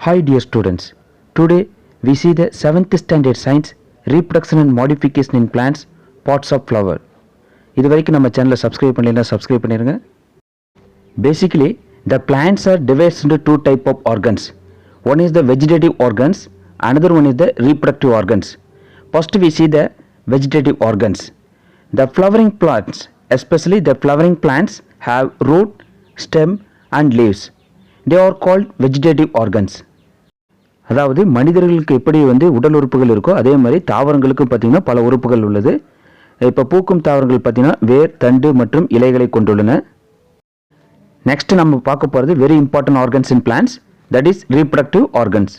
Hi dear students, today we see the 7th standard science reproduction and modification in plants parts of flower. இதுவரைக்கும் நம்ம சேனலை subscribe பண்ணலைன்னா subscribe பண்ணிருங்க. Basically, the plants are divided into two type of organs. One is the vegetative organs, another one is the reproductive organs. First we see the vegetative organs. The flowering plants, especially the flowering plants, have root, stem and leaves. They are called vegetative organs. அதாவது மனிதர்களுக்கு எப்படி உடல் உறுப்புகள் இருக்கோ அதே மாதிரி தாவரங்களுக்கும் பார்த்தீங்கன்னா பல உறுப்புகள் உள்ளது. இப்போ பூக்கும் தாவரங்கள் பார்த்தீங்கன்னா வேர், தண்டு மற்றும் இலைகளை கொண்டுள்ளன. நெக்ஸ்ட் நம்ம பார்க்க போகிறது very important organs in plants, that is reproductive organs.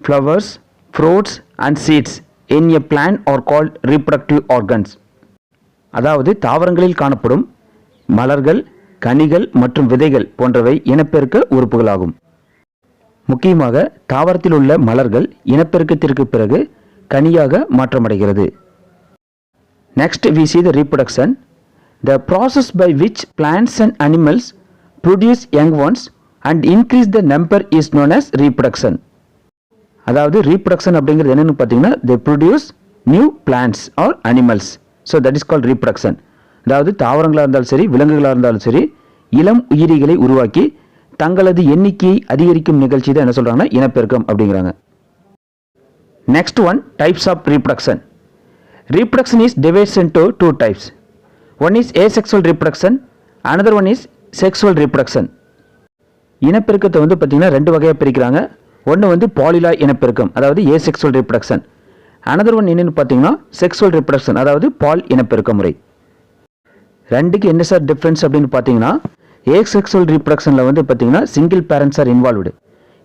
Flowers, fruits and seeds in a plant are called reproductive organs. அதாவது தாவரங்களில் காணப்படும் மலர்கள், கனிகள் மற்றும் விதைகள் போன்றவை இனப்பெருக்க உறுப்புகளாகும். முக்கியமாக தாவரத்தில் உள்ள மலர்கள் இனப்பெருக்கத்திற்கு பிறகு கனியாக மாற்றமடைகிறது. Next we see the reproduction, the process by which plants and animals produce young ones and increase the number is known as reproduction. அதாவது reproduction அப்படிங்கிறது என்னன்னு பார்த்தீங்கன்னா they produce new plants or animals, so that is called reproduction. அதாவது தாவரங்களாக இருந்தாலும் சரி விலங்குகளாக இருந்தாலும் சரி இளம் உயிரிகளை உருவாக்கி தங்களது எண்ணிக்கையை அதிகரிக்கும் நிகழ்ச்சி தான் என்ன சொல்றாங்கன்னா இனப்பெருக்கம் அப்படிங்கிறாங்க. Next one, types of reproduction. Reproduction is divided into two types. One is asexual reproduction, another one is sexual reproduction. இனப்பெருக்கத்தை பார்த்தீங்கன்னா ரெண்டு வகையாக பிரிக்கிறாங்க. ஒன்று பாலிலாய் இனப்பெருக்கம், அதாவது asexual reproduction. another one என்னன்னு பார்த்தீங்கன்னா sexual reproduction, அதாவது பால் இனப்பெருக்க முறை. ரெண்டுக்கு என்ன சார் டிஃப்ரென்ஸ் அப்படின்னு பார்த்தீங்கன்னா asexual reproductionல பார்த்தீங்கன்னா சிங்கிள் பேரண்ட்ஸ் ஆர் இன்வால்வ்டு.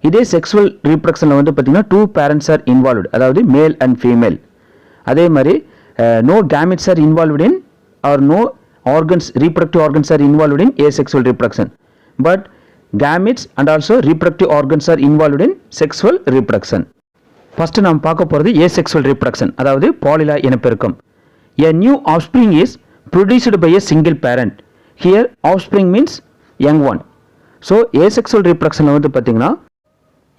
இதே செக்ஸுவல் ரீப்ரடக்ஷனில் பார்த்தீங்கன்னா டூ பேரண்ட்ஸ் ஆர் இன்வால்வ்டு, அதாவது மேல் அண்ட் ஃபீமேல். அதே மாதிரி no gametes are involved in or no organs, reproductive organs are involved in asexual reproduction, but gametes and also reproductive organs are involved in sexual reproduction. First நாம் பார்க்க போகிறது asexual reproduction, அதாவது பாலிலா இனப்பெருக்கம். A new offspring is produced by a single parent. Here offspring means young one. So asexual reproductionல பார்த்தீங்கன்னா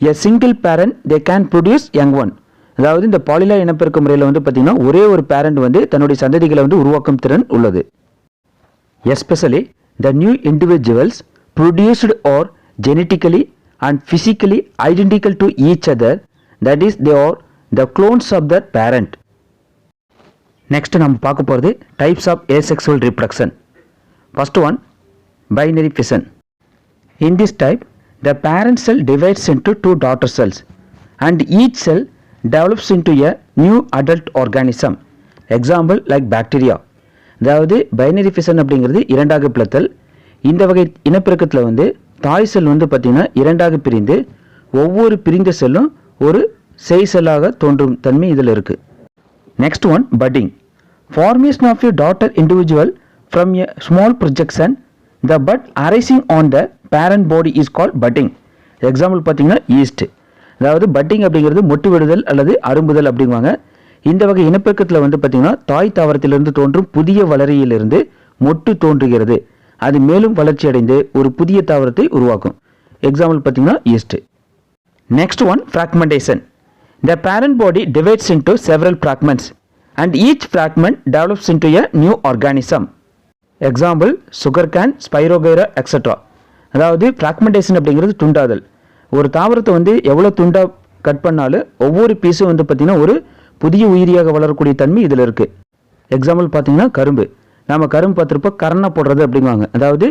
a single parent they can produce young one. அதாவது இந்த பாலிலா இனப்பெருக்க முறையில் பார்த்தீங்கன்னா ஒரே ஒரு பேரண்ட் தன்னுடைய சந்ததிகளை உருவாக்கும் திறன் உள்ளது. Especially the new individuals produced are genetically and physically identical to each other, that is they are the clones of the parent. Next நம்ம பார்க்க போகிறது types of asexual reproduction. First one, binary fission. In this type the parent cell divides into two daughter cells and each cell develops into a new adult organism. Example like bacteria. அதாவது binary fission அப்படிங்கிறது இரண்டாக பிளத்தல். இந்த வகை இனப்பெருக்கத்தில் தாய் செல் பார்த்தீங்கன்னா இரண்டாக பிரிந்து ஒவ்வொரு பிரிந்த செல்லும் ஒரு செய் செல்லாக தோன்றும் தன்மை இதில் இருக்கு. Next one, budding. Formation of a daughter individual from a small projection, the bud arising on the parent body is called budding. Example பார்த்தீங்கன்னா ஈஸ்ட். அதாவது பட்டிங் அப்படிங்கிறது மொட்டு விடுதல் அல்லது அரும்புதல் அப்படிங்குவாங்க. இந்த வகை இனப்பெருக்கத்தில் பார்த்தீங்கன்னா தாய் தாவரத்திலிருந்து தோன்றும் புதிய வளரியிலிருந்து மொட்டு தோன்றுகிறது, அது மேலும் வளர்ச்சி அடைந்து ஒரு புதிய தாவரத்தை உருவாக்கும். எக்ஸாம்பிள் பார்த்தீங்கன்னா yeast. Next one, fragmentation. The parent body divides into several fragments and each fragment develops into a new organism. Example sugar cane, spirogyra etcetera. அதாவது ஃப்ராக்மெண்டேஷன் அப்படிங்கிறது துண்டாதல். ஒரு தாவரத்தை எவ்வளோ துண்டாக கட் பண்ணாலும் ஒவ்வொரு பீஸும் பார்த்தீங்கன்னா ஒரு புதிய உயிரியாக வளரக்கூடிய தன்மை இதில் இருக்குது. எக்ஸாம்பிள் பார்த்தீங்கன்னா கரும்பு. நம்ம கரும்பு பார்த்துருப்போம் கரணை போடுறது அப்படிங்குவாங்க. அதாவது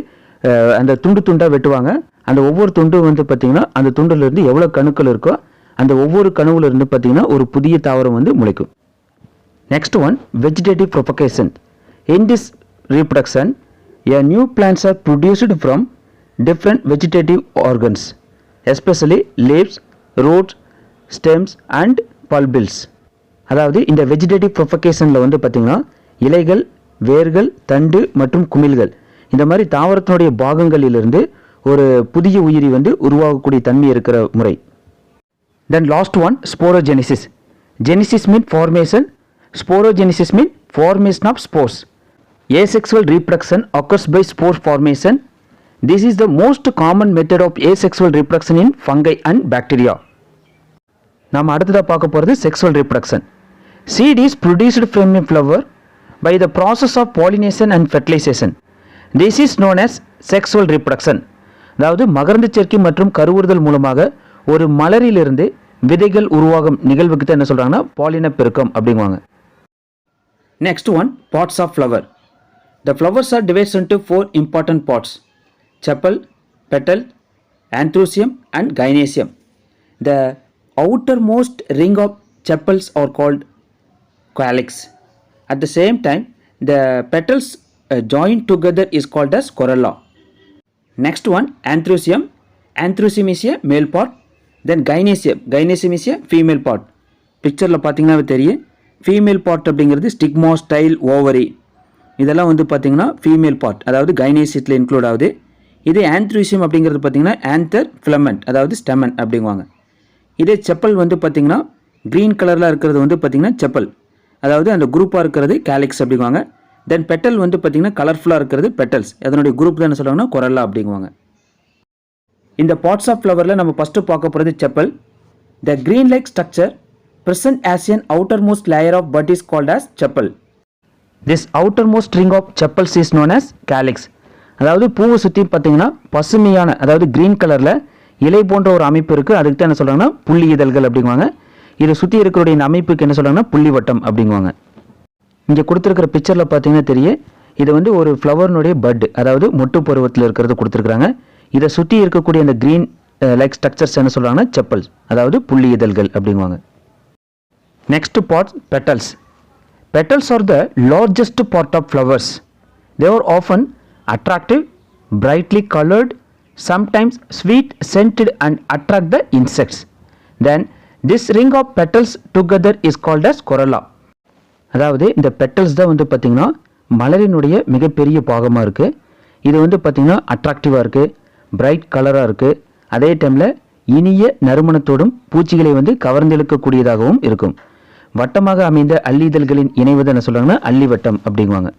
அந்த துண்டு துண்டாக வெட்டுவாங்க. அந்த ஒவ்வொரு துண்டும் பார்த்தீங்கன்னா அந்த துண்டுலேருந்து எவ்வளோ கணுக்கள் இருக்கோ அந்த ஒவ்வொரு கணுவிலிருந்து பார்த்தீங்கன்னா ஒரு புதிய தாவரம் முளைக்கும். Next one, vegetative propagation. In this reproduction a new plants are produced from different vegetative organs, especially leaves, roots, stems and pulpils. அதாவது இந்த வெஜிடேட்டிவ் ப்ரொபகேஷனில் பார்த்தீங்கன்னா இலைகள், வேர்கள், தண்டு மற்றும் குமிழ்கள் இந்த மாதிரி தாவரத்தினுடைய பாகங்களிலிருந்து ஒரு புதிய உயிரி உருவாகக்கூடிய தன்மை இருக்கிற முறை. Then last one, sporogenesis. Genesis mean formation, sporogenesis mean formation of spores. Asexual reproduction occurs by spore formation. This is the most common method of asexual reproduction in fungi and bacteria. நாம் அடுத்ததாக பார்க்க போகிறது sexual reproduction. Seed is produced from a flower by the process of pollination and fertilization. This is known as sexual reproduction. அதாவது மகரந்த சேர்க்கை மற்றும் கருவுறுதல் மூலமாக ஒரு மலரிலிருந்து விதைகள் உருவாகும் நிகழ்வுக்கு தான் என்ன சொல்கிறாங்கன்னா பாலின பெருக்கம் அப்படிங்குவாங்க. Next one, parts of flower. The flowers are divided into 4 important parts: sepal, petal, anthrosium and gynoecium. The outermost ring of sepals are called calyx. At the same time, the petals joined together is called as corolla. Next one, anthrosium. Anthrosium is a male part. Then gynoecium. Gynoecium is a female part. பிக்சரில் பார்த்தீங்கன்னா தெரியும், female part அப்படிங்கிறது stigma, style, ovary இதெல்லாம் வந்து பார்த்தீங்கன்னா female part, அதாவது கைனேசியத்தில் include ஆகுது. இதே ஆந்த்ரூசியம் அப்படிங்கிறது பார்த்தீங்கன்னா ஆந்தர் ஃபிலமெண்ட், அதாவது ஸ்டெமன் அப்படிங்குவாங்க. இதே செப்பல் வந்து பார்த்தீங்கன்னா க்ரீன் கலரில் இருக்கிறது வந்து பார்த்தீங்கன்னா செப்பல், அதாவது அந்த குரூப்பாக இருக்கிறது கேலிக்ஸ் அப்படிங்குவாங்க. தென் பெட்டல் வந்து பார்த்தீங்கன்னா கலர்ஃபுல்லாக இருக்கிறது பெட்டல்ஸ், அதனுடைய குரூப் தான் என்ன சொல்லுவாங்கன்னா கொரல்லா அப்படிங்குவாங்க. இந்த பார்ட்ஸ் ஆஃப் ஃப்ளவரில் நம்ம ஃபஸ்ட்டு பார்க்க போகிறது செப்பல். த green like structure present as an outermost layer of bud is called as sepal. This outermost ring of sepals is known as calyx. அதாவது பூவை சுற்றி பார்த்தீங்கன்னா பசுமையான, அதாவது க்ரீன் கலரில் இலை போன்ற ஒரு அமைப்பு இருக்குது, அதுக்கு தான் என்ன சொல்கிறாங்கன்னா புள்ளி இதழ்கள் அப்படிங்குவாங்க. இதை சுற்றி இருக்கிற இந்த அமைப்புக்கு என்ன சொல்கிறாங்கன்னா புள்ளி வட்டம் அப்படிங்குவாங்க. இங்கே கொடுத்துருக்கிற பிக்சரில் பார்த்தீங்கன்னா தெரியும், இது வந்து ஒரு ஃப்ளவர்னுடைய பட், அதாவது மொட்டு பருவத்தில் இருக்கிறது கொடுத்துருக்குறாங்க. இதை சுற்றி இருக்கக்கூடிய அந்த க்ரீன் லைக் ஸ்ட்ரக்சர்ஸ் என்ன சொல்கிறாங்கன்னா செப்பல்ஸ், அதாவது புள்ளி இதழ்கள் அப்படிங்குவாங்க. Next part, petals. Petals are the largest part of flowers. They are often attractive, brightly colored, sometimes sweet scented and attract the insects. Then this ring of petals together is called as corolla. அதாவது இந்த petals தான் வந்து பார்த்திங்கன்னா மலரினுடைய மிகப்பெரிய பாகமாக இருக்குது. இது வந்து பார்த்திங்கன்னா அட்ராக்டிவாக இருக்குது, பிரைட் கலராக இருக்குது, அதே டைமில் இனிய நறுமணத்தோடும் பூச்சிகளை வந்து கவர்ந்தெழுக்கக்கூடியதாகவும் இருக்கும். வட்டமாக அமைந்த அல்லிதழ்களின் இணைவது என்ன சொல்கிறாங்கன்னா அல்லி வட்டம் அப்படிங்குவாங்க.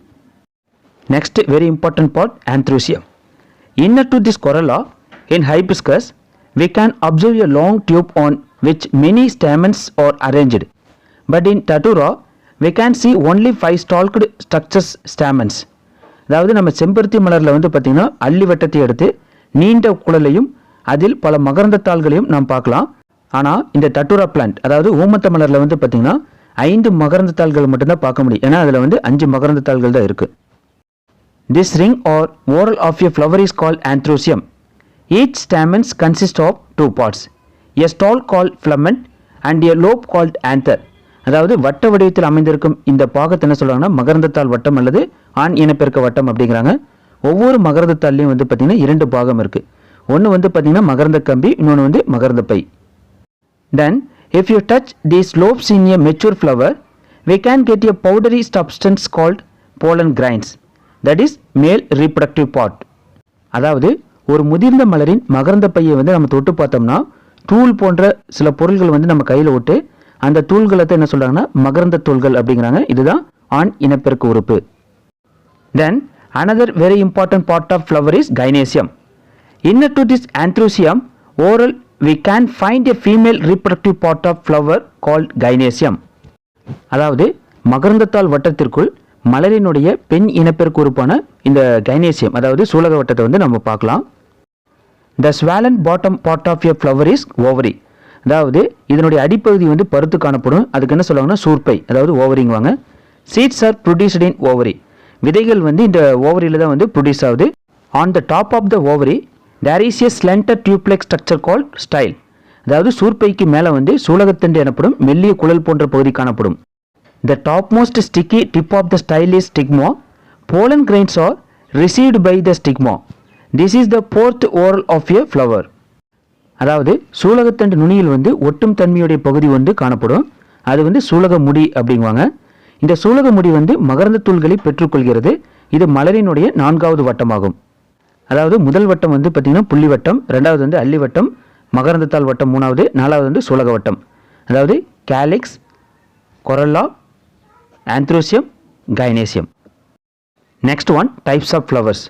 Next very important part, androecium. Inner to this corolla in hibiscus we can observe a long tube on which many stamens are arranged, but in datura we can see only 5 stalked structures stamens. அதாவது நம்ம செம்பருத்தி மலரில் வந்து பார்த்திங்கன்னா அல்லி வட்டத்தை எடுத்து நீண்ட குழலையும் அதில் பல மகரந்த தாள்களையும் நாம் பார்க்கலாம். ஆனால் இந்த டட்டூரா பிளான்ட், அதாவது ஊமத்த மலரில் வந்து பார்த்திங்கன்னா 5 மகரந்த தாள்கள் மட்டும்தான் பார்க்க முடியும், ஏன்னா அதில் வந்து 5 மகரந்த தாள்கள் தான் இருக்குது. This ring or whorl of a flower is called androecium. Each stamens consist of 2 parts, a stalk called filament and a lobe called anther. அதாவது வட்ட வடிவத்தில் அமைந்திருக்கும் இந்த பாகத்தை என்ன சொல்கிறாங்கன்னா மகரந்தத்தாள் வட்டம் அல்லது ஆண் இனப்பெருக்க வட்டம் அப்படிங்கிறாங்க. ஒவ்வொரு மகரந்தத்தாள்லையும் வந்து பார்த்திங்கன்னா 2 பாகம் இருக்குது. ஒன்று வந்து பார்த்திங்கன்னா மகரந்த கம்பி, இன்னொன்று வந்து மகரந்த by. Then, if you touch these lobes in a mature flower, we can get a powdery substance called pollen grains. That is male reproductive part. அதாவது ஒரு முதிர்ந்த மலரின் மகரந்த பையை வந்து நம்ம தொட்டு பார்த்தோம்னா தூள் போன்ற சில பொருள்கள் வந்து நம்ம கையில் விட்டு அந்த தூள்களை என்ன சொல்கிறாங்கன்னா மகரந்த தூள்கள் அப்படிங்கிறாங்க. இதுதான் ஆண் இனப்பெருக்க உறுப்பு. Then, another very important part of flower is gynoecium. Inner to this anthrosium oral we can find a female reproductive part of flower called gynoecium. அதாவது மகரந்தத்தாள் வட்டத்திற்குள் மலரினுடைய பெண் இனப்பெருக்க உறுப்பான இந்த கைனேசியம், அதாவது சூலக வட்டத்தை வந்து நம்ம பார்க்கலாம். The swollen bottom part of a flower is ovary. அதாவது இதனுடைய அடிப்பகுதி வந்து பருத்து காணப்படும், அதுக்கு என்ன சொல்லுவாங்கன்னா சூர்பை, அதாவது ஓவரிங்குவாங்க. Seeds are produced in ovary. விதைகள் வந்து இந்த ஓவரியில் தான் வந்து ப்ரொடியூஸ் ஆகுது. On the top of the ovary there is a slender tube-like structure called style. அதாவது சூர்பைக்கு மேலே வந்து சூலகத்தண்டு எனப்படும் மெல்லிய குழல் போன்ற பகுதி காணப்படும். The topmost sticky tip of the style is stigma. Pollen grains are received by the stigma. This is the fourth oral of a flower. அதாவது சூலகத்தண்டு நுனியில் வந்து ஒட்டும் தன்மையுடைய பகுதி வந்து காணப்படும், அது வந்து சூலக முடி அப்படிங்குவாங்க. இந்த சூலக முடி வந்து மகரந்த தூள்களை பெற்றுக்கொள்கிறது. இது மலரினுடைய 4வது வட்டமாகும். அதாவது முதல் வட்டம் வந்து பார்த்திங்கன்னா புள்ளி வட்டம், 2வது வந்து அல்லி வட்டம், மகரந்தத்தாள் வட்டம் 3வது, 4வது வந்து சூலக வட்டம். அதாவது calyx, corolla, androecium, gynoecium. Next one, types of flowers.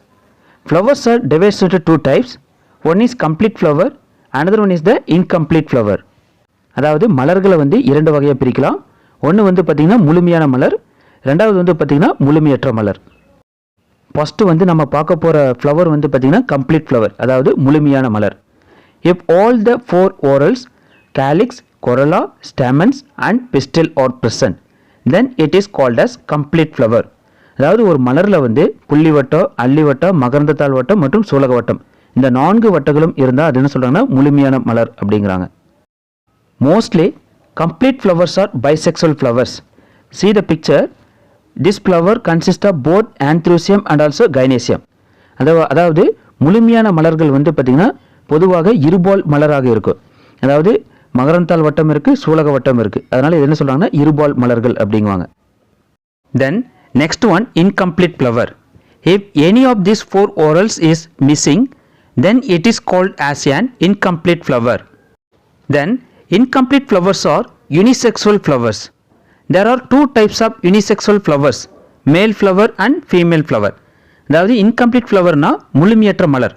Flowers are divided into two types. One is complete flower, another one is the incomplete flower. அதாவது மலர்களை வந்து இரண்டு வகையாக பிரிக்கலாம். ஒன்று வந்து பார்த்திங்கன்னா முழுமையான மலர், ரெண்டாவது வந்து பார்த்திங்கன்னா முழுமையற்ற மலர். ஃபஸ்ட்டு வந்து நம்ம பார்க்க போகிற ஃப்ளவர் வந்து பார்த்திங்கன்னா கம்ப்ளீட் ஃப்ளவர், அதாவது முழுமையான மலர். If all the four whorls, calyx, corolla, stamens and pistil are present, then it is called as complete flower. அதாவது ஒரு மலரில் வந்து புள்ளிவட்டம், அள்ளிவட்டம், மகரந்தத்தாள் வட்டம் மற்றும் சூலக வட்டம், இந்த 4 வட்டங்களும் இருந்தால் அது என்ன சொல்கிறாங்கன்னா முழுமையான மலர் அப்படிங்கிறாங்க. Mostly complete flowers are bisexual flowers. See the picture. This flower consists of both anthrosium and also gynoecium. அதாவது முழுமையான மலர்கள் வந்து பார்த்திங்கன்னா பொதுவாக இருபால் மலராக இருக்கும். அதாவது மகரந்தாள் வட்டம் இருக்குது, சூலக வட்டம் இருக்குது. அதனால் இது என்ன சொல்கிறாங்கன்னா இருபால் மலர்கள் அப்படிங்குவாங்க. Then next one, incomplete flower. If any of these 4 whorls is missing, then it is called as an incomplete flower. Then incomplete flowers are unisexual flowers. There are 2 types of unisexual flowers, male flower and female flower. அதாவது incomplete flowerனா முழுமையற்ற மலர்.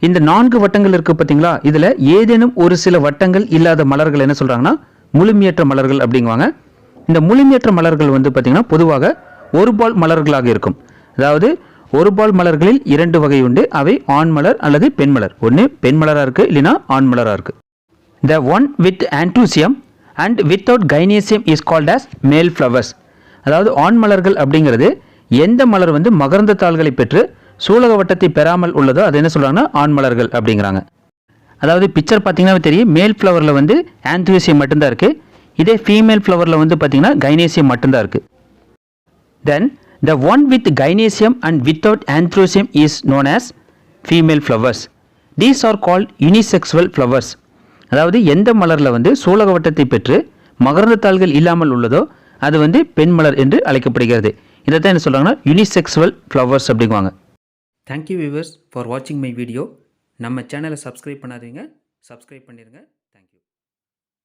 இந்த 4 வட்டங்கள் இருக்குது பார்த்தீங்களா, இதில் ஏதேனும் ஒரு சில வட்டங்கள் இல்லாத மலர்கள் என்ன சொல்கிறாங்கன்னா முழுமையற்ற மலர்கள் அப்படிங்குவாங்க. இந்த முழுமையற்ற மலர்கள் வந்து பார்த்திங்கன்னா பொதுவாக ஒருபால் மலர்களாக இருக்கும். அதாவது ஒருபால் மலர்களில் 2 வகை உண்டு. அவை ஆண் மலர் அல்லது பெண் மலர். ஒன்று பெண் மலராக இருக்குது, இல்லைனா ஆண் மலராக இருக்குது. The one with anthrosium and without gynoecium is called as male flowers. அதாவது ஆண் மலர்கள் அப்படிங்கிறது எந்த மலர் வந்து மகரந்த தாள்களை பெற்று சூலக வட்டத்தை பெறாமல் உள்ளதோ அது என்ன சொல்கிறாங்கன்னா ஆண் மலர்கள் அப்படிங்கிறாங்க. அதாவது பிக்சர் பார்த்தீங்கன்னா தெரியும், மேல் ஃப்ளவரில் வந்து ஆந்த்ரோசியம் மட்டும்தான் இருக்குது. இதே ஃபீமேல் ஃப்ளவரில் வந்து பார்த்திங்கன்னா கைனேசியம் மட்டும்தான் இருக்குது. Then the one with gynoecium and without anthrosium is known as female flowers. These are called unisexual flowers. அதாவது எந்த மலரில் வந்து சூலக வட்டத்தை பெற்று மகரந்த தாள்கள் இல்லாமல் உள்ளதோ அது வந்து பெண் மலர் என்று அழைக்கப்படுகிறது. இதை தான் என்ன சொல்கிறாங்கன்னா யூனிசெக்சுவல் ஃப்ளவர்ஸ் அப்படிங்குவாங்க. தேங்க்யூ வியூவர்ஸ் ஃபார் வாட்சிங் மை வீடியோ. நம்ம சேனலை சப்ஸ்கிரைப் பண்ணாதீங்க, சப்ஸ்கிரைப் பண்ணிடுங்க.